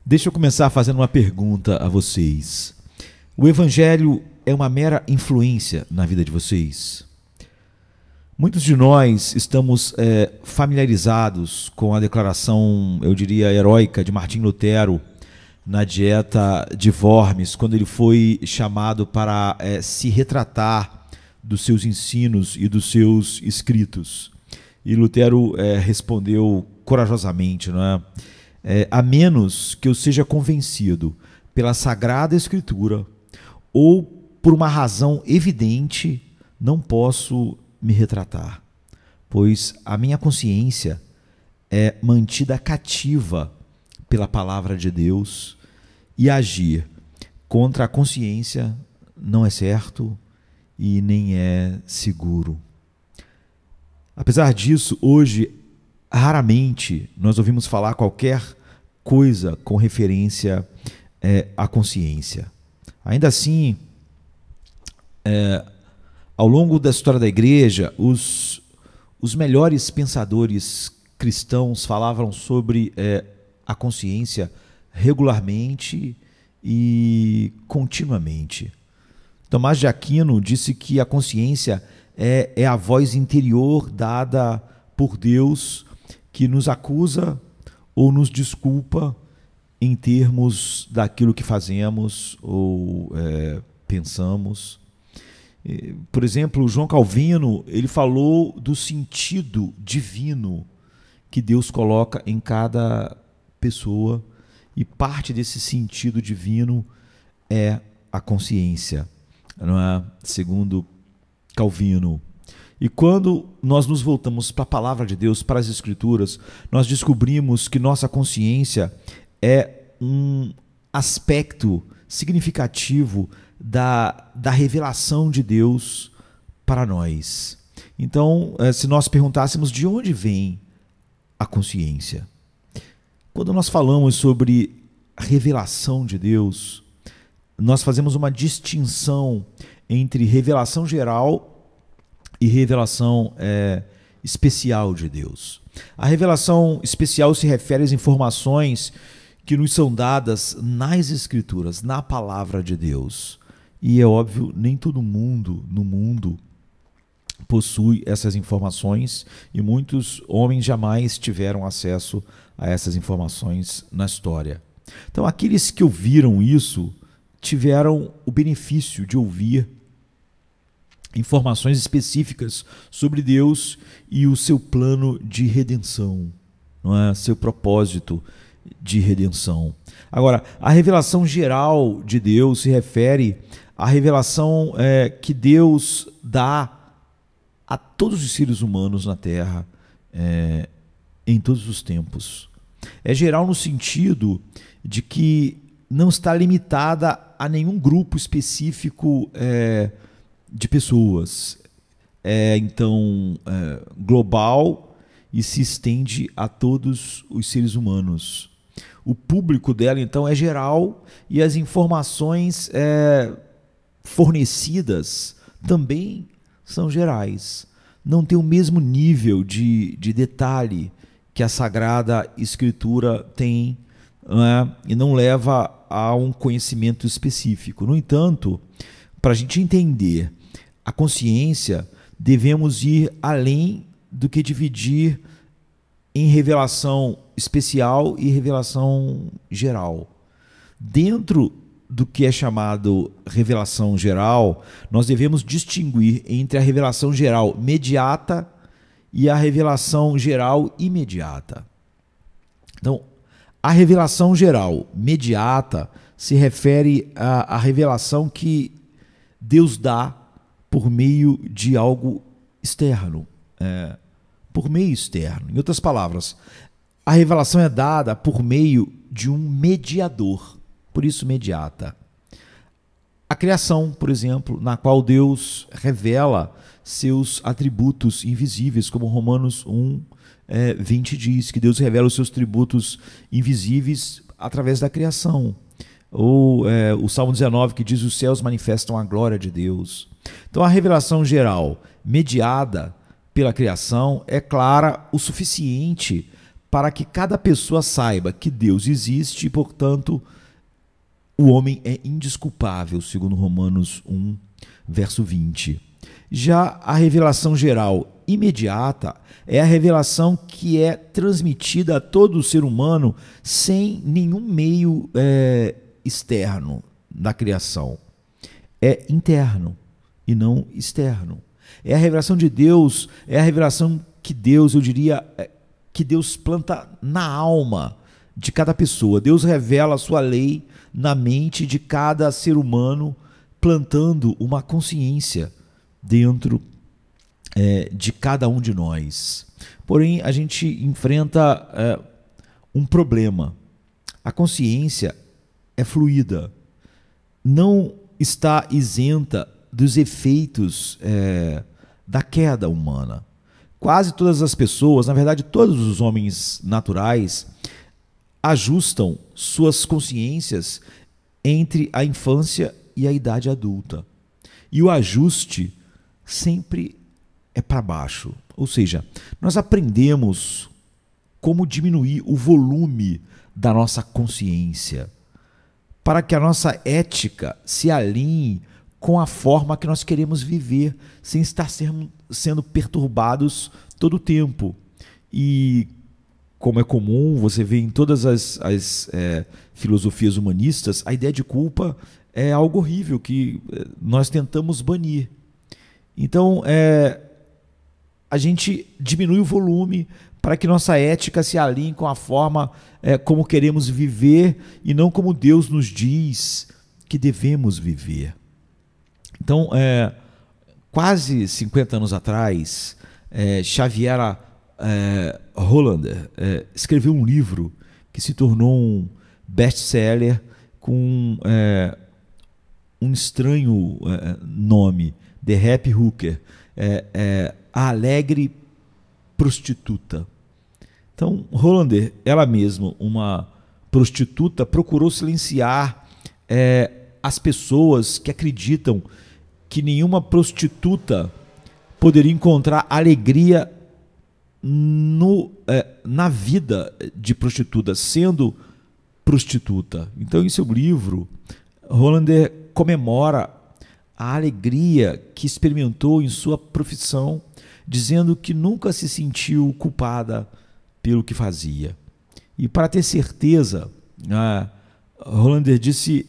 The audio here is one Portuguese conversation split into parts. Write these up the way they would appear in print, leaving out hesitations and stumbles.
Deixa eu começar fazendo uma pergunta a vocês. O Evangelho é uma mera influência na vida de vocês? Muitos de nós estamos familiarizados com a declaração, eu diria, heróica de Martim Lutero na Dieta de Worms, quando ele foi chamado para se retratar dos seus ensinos e dos seus escritos. E Lutero respondeu corajosamente, não é? A menos que eu seja convencido pela Sagrada Escritura ou por uma razão evidente, não posso me retratar, pois a minha consciência é mantida cativa pela palavra de Deus e agir contra a consciência não é certo e nem é seguro. Apesar disso, hoje, raramente nós ouvimos falar qualquer coisa com referência à consciência. Ainda assim, ao longo da história da igreja, os melhores pensadores cristãos falavam sobre a consciência regularmente e continuamente. Tomás de Aquino disse que a consciência é a voz interior dada por Deus que nos acusa ou nos desculpa em termos daquilo que fazemos ou pensamos. Por exemplo, João Calvino, ele falou do sentido divino que Deus coloca em cada pessoa, e parte desse sentido divino é a consciência, não é? Segundo Calvino. E quando nós nos voltamos para a palavra de Deus, para as Escrituras, nós descobrimos que nossa consciência é um aspecto significativo da revelação de Deus para nós. Então, se nós perguntássemos de onde vem a consciência, quando nós falamos sobre a revelação de Deus, nós fazemos uma distinção entre revelação geral e revelação especial de Deus. A revelação especial se refere às informações que nos são dadas nas Escrituras, na palavra de Deus. E é óbvio, nem todo mundo no mundo possui essas informações, e muitos homens jamais tiveram acesso a essas informações na história. Então, aqueles que ouviram isso tiveram o benefício de ouvir informações específicas sobre Deus e o seu plano de redenção, não é? Seu propósito de redenção. Agora, a revelação geral de Deus se refere à revelação que Deus dá a todos os seres humanos na Terra, em todos os tempos. É geral no sentido de que não está limitada a nenhum grupo específico de pessoas. Então, global e se estende a todos os seres humanos. O público dela, então, é geral, e as informações fornecidas também são gerais. Não tem o mesmo nível de detalhe que a Sagrada Escritura tem, não é? E não leva a um conhecimento específico. No entanto, para a gente entender a consciência, devemos ir além do que dividir em revelação especial e revelação geral. Dentro do que é chamado revelação geral, nós devemos distinguir entre a revelação geral mediata e a revelação geral imediata. Então, a revelação geral mediata se refere à revelação que Deus dá por meio de algo externo, por meio externo. Em outras palavras, a revelação é dada por meio de um mediador, por isso mediata. A criação, por exemplo, na qual Deus revela seus atributos invisíveis, como Romanos 1:20 diz, que Deus revela os seus atributos invisíveis através da criação. Ou o Salmo 19, que diz: os céus manifestam a glória de Deus. Então, a revelação geral mediada pela criação é clara o suficiente para que cada pessoa saiba que Deus existe e, portanto, o homem é indesculpável, segundo Romanos 1, verso 20. Já a revelação geral imediata é a revelação que é transmitida a todo o ser humano sem nenhum meio externo da criação. É interno e não externo. É a revelação de Deus, é a revelação que Deus, eu diria, que Deus planta na alma de cada pessoa. Deus revela a sua lei na mente de cada ser humano, plantando uma consciência dentro de cada um de nós. Porém, a gente enfrenta um problema. A consciência é fluida, não está isenta dos efeitos da queda humana. Quase todas as pessoas, na verdade todos os homens naturais, ajustam suas consciências entre a infância e a idade adulta. E o ajuste sempre é para baixo. Ou seja, nós aprendemos como diminuir o volume da nossa consciência para que a nossa ética se alinhe com a forma que nós queremos viver, sem estar sendo perturbados todo o tempo. E, como é comum, você vê em todas as filosofias humanistas, a ideia de culpa é algo horrível que nós tentamos banir. Então, a gente diminui o volume para que nossa ética se alinhe com a forma como queremos viver e não como Deus nos diz que devemos viver. Então, quase 50 anos atrás, Xavier Hollander escreveu um livro que se tornou um best-seller com um estranho nome, The Happy Hooker, a alegre prostituta. Então, Hollander, ela mesma, uma prostituta, procurou silenciar as pessoas que acreditam que nenhuma prostituta poderia encontrar alegria na vida de prostituta, sendo prostituta. Então, em seu livro, Hollander comemora a alegria que experimentou em sua profissão, dizendo que nunca se sentiu culpada pelo que fazia. E para ter certeza, Hollander disse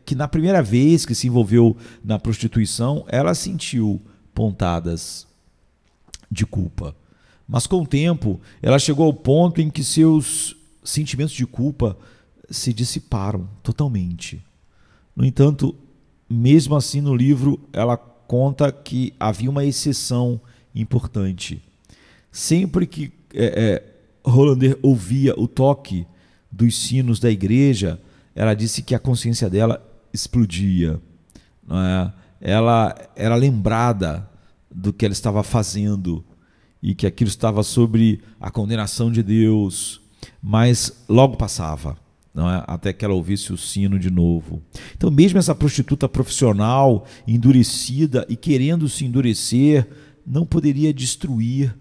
que na primeira vez que se envolveu na prostituição, ela sentiu pontadas de culpa. Mas com o tempo, ela chegou ao ponto em que seus sentimentos de culpa se dissiparam totalmente. No entanto, mesmo assim, no livro, ela conta que havia uma exceção importante. Sempre que Hollander ouvia o toque dos sinos da igreja, ela disse que a consciência dela explodia. Não é? Ela era lembrada do que ela estava fazendo e que aquilo estava sobre a condenação de Deus, mas logo passava. Não é? Até que ela ouvisse o sino de novo. Então, mesmo essa prostituta profissional, endurecida e querendo se endurecer, não poderia destruir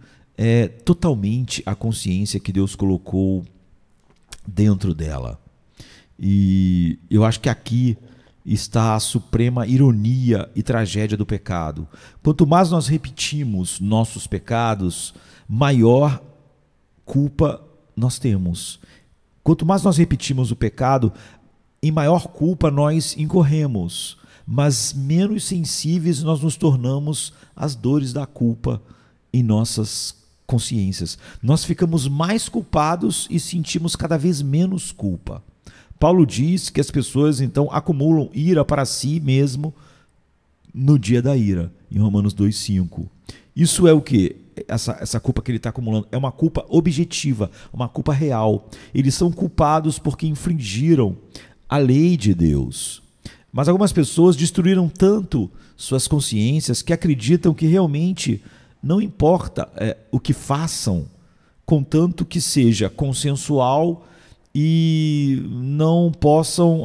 totalmente a consciência que Deus colocou dentro dela. E eu acho que aqui está a suprema ironia e tragédia do pecado. Quanto mais nós repetimos nossos pecados, maior culpa nós temos. Quanto mais nós repetimos o pecado, em maior culpa nós incorremos, mas menos sensíveis nós nos tornamos às dores da culpa em nossas consciências. Nós ficamos mais culpados e sentimos cada vez menos culpa. Paulo diz que as pessoas, então, acumulam ira para si mesmo no dia da ira, em Romanos 2,5. Isso é o quê? Essa culpa que ele está acumulando é uma culpa objetiva, uma culpa real. Eles são culpados porque infringiram a lei de Deus. Mas algumas pessoas destruíram tanto suas consciências que acreditam que realmente não importa o que façam, contanto que seja consensual e não possam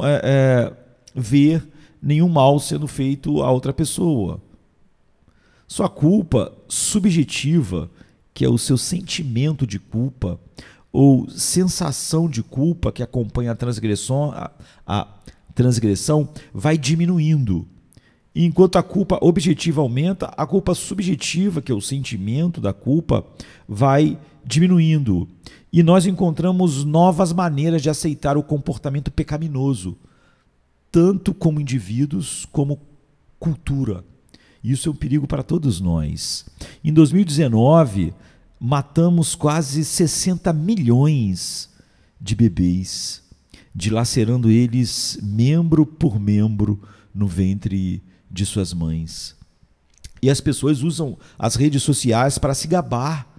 ver nenhum mal sendo feito a outra pessoa. Sua culpa subjetiva, que é o seu sentimento de culpa, ou sensação de culpa que acompanha a transgressão vai diminuindo. E enquanto a culpa objetiva aumenta, a culpa subjetiva, que é o sentimento da culpa, vai diminuindo. E nós encontramos novas maneiras de aceitar o comportamento pecaminoso, tanto como indivíduos como cultura. Isso é um perigo para todos nós. Em 2019, matamos quase 60 milhões de bebês, dilacerando eles membro por membro no ventre de suas mães. E as pessoas usam as redes sociais para se gabar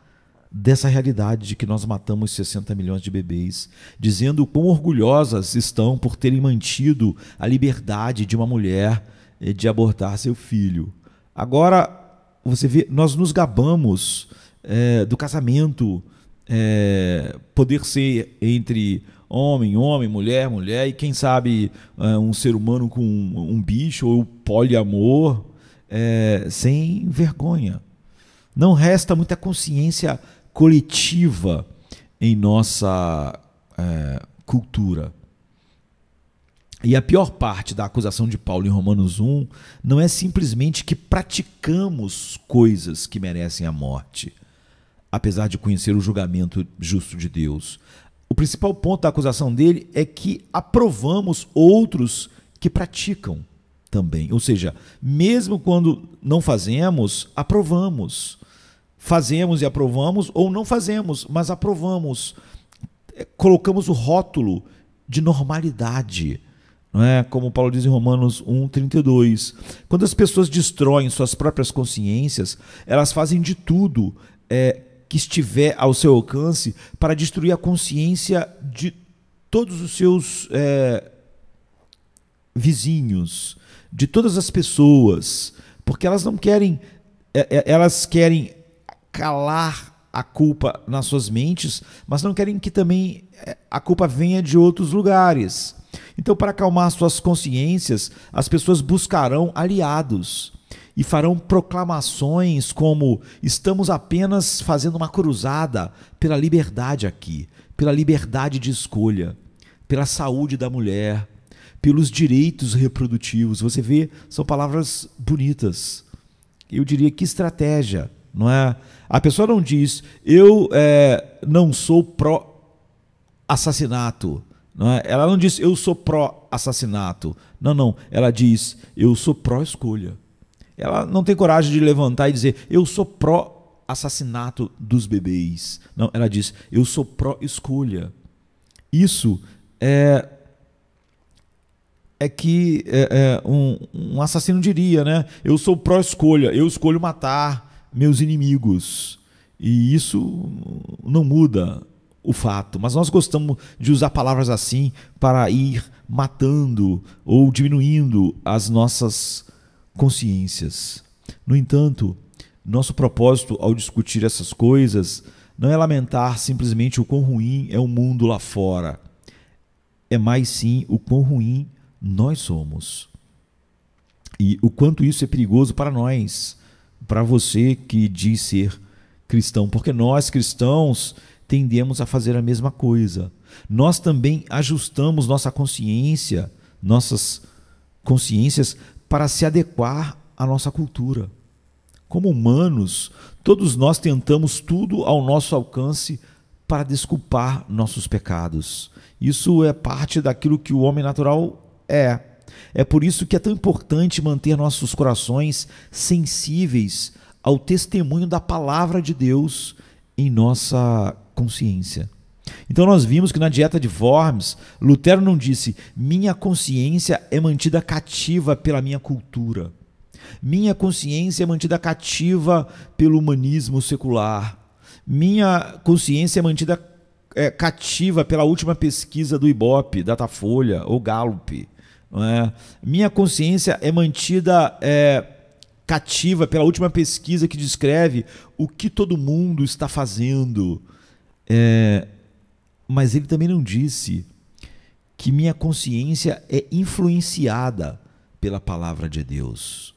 dessa realidade de que nós matamos 60 milhões de bebês, dizendo o quão orgulhosas estão por terem mantido a liberdade de uma mulher de abortar seu filho. Agora, você vê, nós nos gabamos do casamento poder ser entre homem, mulher, e quem sabe um ser humano com um bicho, ou poliamor, sem vergonha. Não resta muita consciência coletiva em nossa cultura. E a pior parte da acusação de Paulo em Romanos 1 não é simplesmente que praticamos coisas que merecem a morte, apesar de conhecer o julgamento justo de Deus. O principal ponto da acusação dele é que aprovamos outros que praticam também. Ou seja, mesmo quando não fazemos, aprovamos. Fazemos e aprovamos, ou não fazemos, mas aprovamos. Colocamos o rótulo de normalidade. Não é? Como Paulo diz em Romanos 1:32. Quando as pessoas destroem suas próprias consciências, elas fazem de tudo que estiver ao seu alcance para destruir a consciência de todos os seus vizinhos, de todas as pessoas, porque elas não querem, elas querem calar a culpa nas suas mentes, mas não querem que também a culpa venha de outros lugares. Então, para acalmar suas consciências, as pessoas buscarão aliados e farão proclamações como: estamos apenas fazendo uma cruzada pela liberdade aqui, pela liberdade de escolha, pela saúde da mulher, pelos direitos reprodutivos. Você vê, são palavras bonitas. Eu diria, que estratégia, não é? A pessoa não diz: eu não sou pró-assassinato. Não é? Ela não diz: eu sou pró-assassinato. Não. Ela diz: eu sou pró-escolha. Ela não tem coragem de levantar e dizer: eu sou pró-assassinato dos bebês. Não, ela diz: eu sou pró-escolha. Isso é que um assassino diria, né? Eu sou pró-escolha, eu escolho matar meus inimigos. E isso não muda o fato, mas nós gostamos de usar palavras assim para ir matando ou diminuindo as nossas consciências. No entanto, nosso propósito ao discutir essas coisas não é lamentar simplesmente o quão ruim é o mundo lá fora, é mais sim o quão ruim nós somos e o quanto isso é perigoso para nós, para você que diz ser cristão, porque nós cristãos tendemos a fazer a mesma coisa. Nós também ajustamos nossas consciências para se adequar à nossa cultura. Como humanos, todos nós tentamos tudo ao nosso alcance para desculpar nossos pecados. Isso é parte daquilo que o homem natural é. É por isso que é tão importante manter nossos corações sensíveis ao testemunho da palavra de Deus em nossa consciência. Então nós vimos que na dieta de Worms, Lutero não disse: minha consciência é mantida cativa pela minha cultura. Minha consciência é mantida cativa pelo humanismo secular. Minha consciência é mantida cativa pela última pesquisa do Ibope, Datafolha ou Gallup. Não é? Minha consciência é mantida cativa pela última pesquisa que descreve o que todo mundo está fazendo. Mas ele também não disse que minha consciência é influenciada pela palavra de Deus,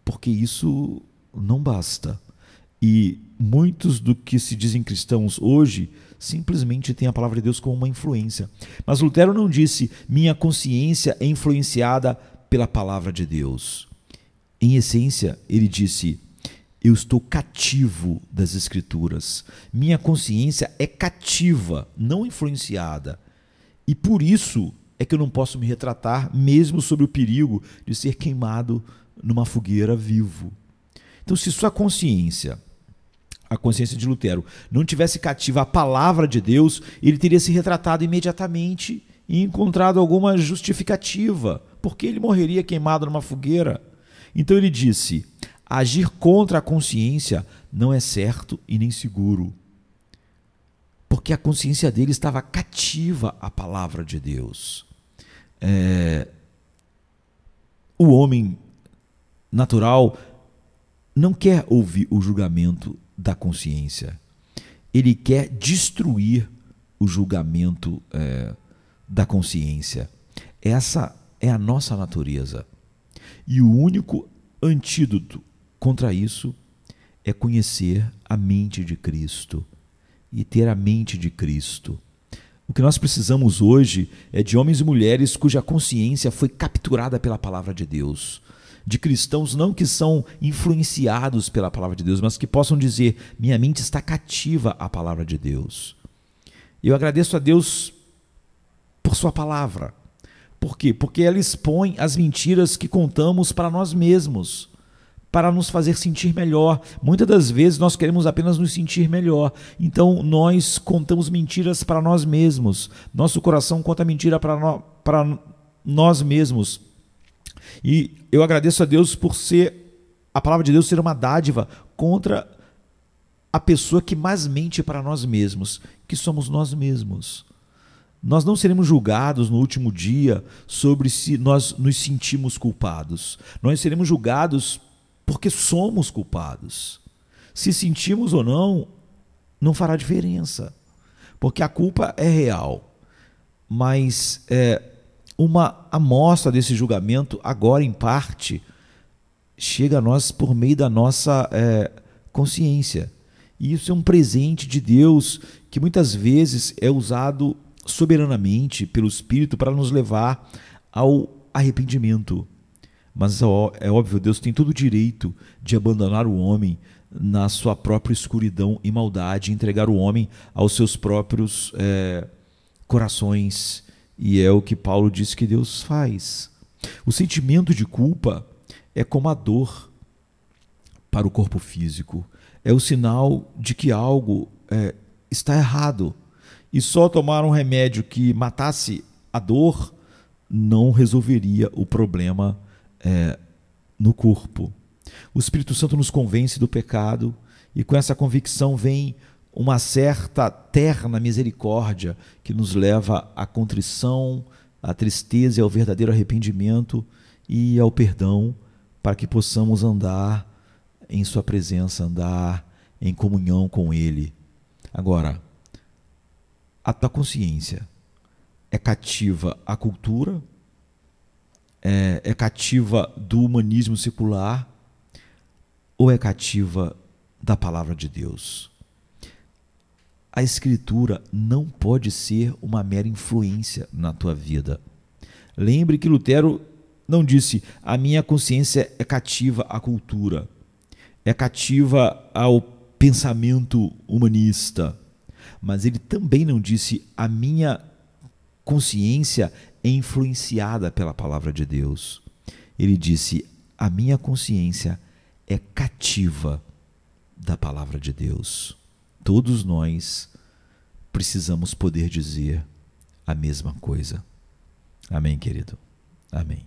porque isso não basta. E muitos do que se dizem cristãos hoje simplesmente têm a palavra de Deus como uma influência. Mas Lutero não disse: minha consciência é influenciada pela palavra de Deus. Em essência, ele disse: eu estou cativo das Escrituras. Minha consciência é cativa, não influenciada. E por isso é que eu não posso me retratar, mesmo sobre o perigo de ser queimado numa fogueira vivo. Então, se sua consciência, a consciência de Lutero, não tivesse cativa a palavra de Deus, ele teria se retratado imediatamente e encontrado alguma justificativa, porque ele morreria queimado numa fogueira. Então ele disse: agir contra a consciência não é certo e nem seguro, porque a consciência dele estava cativa à palavra de Deus. O homem natural não quer ouvir o julgamento da consciência. Ele quer destruir o julgamento da consciência. Essa é a nossa natureza. E o único antídoto contra isso é conhecer a mente de Cristo e ter a mente de Cristo. O que nós precisamos hoje é de homens e mulheres cuja consciência foi capturada pela palavra de Deus. De cristãos não que são influenciados pela palavra de Deus, mas que possam dizer: minha mente está cativa à palavra de Deus. Eu agradeço a Deus por sua palavra. Por quê? Porque ela expõe as mentiras que contamos para nós mesmos, para nos fazer sentir melhor. Muitas das vezes nós queremos apenas nos sentir melhor. Então nós contamos mentiras para nós mesmos. Nosso coração conta mentira para nós mesmos. E eu agradeço a Deus por a palavra de Deus ser uma dádiva contra a pessoa que mais mente para nós mesmos, que somos nós mesmos. Nós não seremos julgados no último dia sobre se nós nos sentimos culpados. Nós seremos julgados porque somos culpados. Se sentimos ou não, não fará diferença, porque a culpa é real. Mas uma amostra desse julgamento, agora em parte, chega a nós por meio da nossa consciência. E isso é um presente de Deus que muitas vezes é usado soberanamente pelo Espírito para nos levar ao arrependimento. Mas é óbvio, Deus tem todo o direito de abandonar o homem na sua própria escuridão e maldade, entregar o homem aos seus próprios corações. E é o que Paulo diz que Deus faz. O sentimento de culpa é como a dor para o corpo físico. É o sinal de que algo está errado. E só tomar um remédio que matasse a dor não resolveria o problema no corpo. O Espírito Santo nos convence do pecado e com essa convicção vem uma certa terna misericórdia que nos leva à contrição, à tristeza e ao verdadeiro arrependimento e ao perdão, para que possamos andar em sua presença, andar em comunhão com Ele. Agora, a tua consciência é cativa à cultura, é cativa do humanismo secular ou é cativa da palavra de Deus? A Escritura não pode ser uma mera influência na tua vida. Lembre que Lutero não disse: a minha consciência é cativa à cultura, é cativa ao pensamento humanista. Mas ele também não disse: a minha consciência é influenciada pela palavra de Deus. Ele disse: a minha consciência é cativa da palavra de Deus. Todos nós precisamos poder dizer a mesma coisa. Amém, querido? Amém.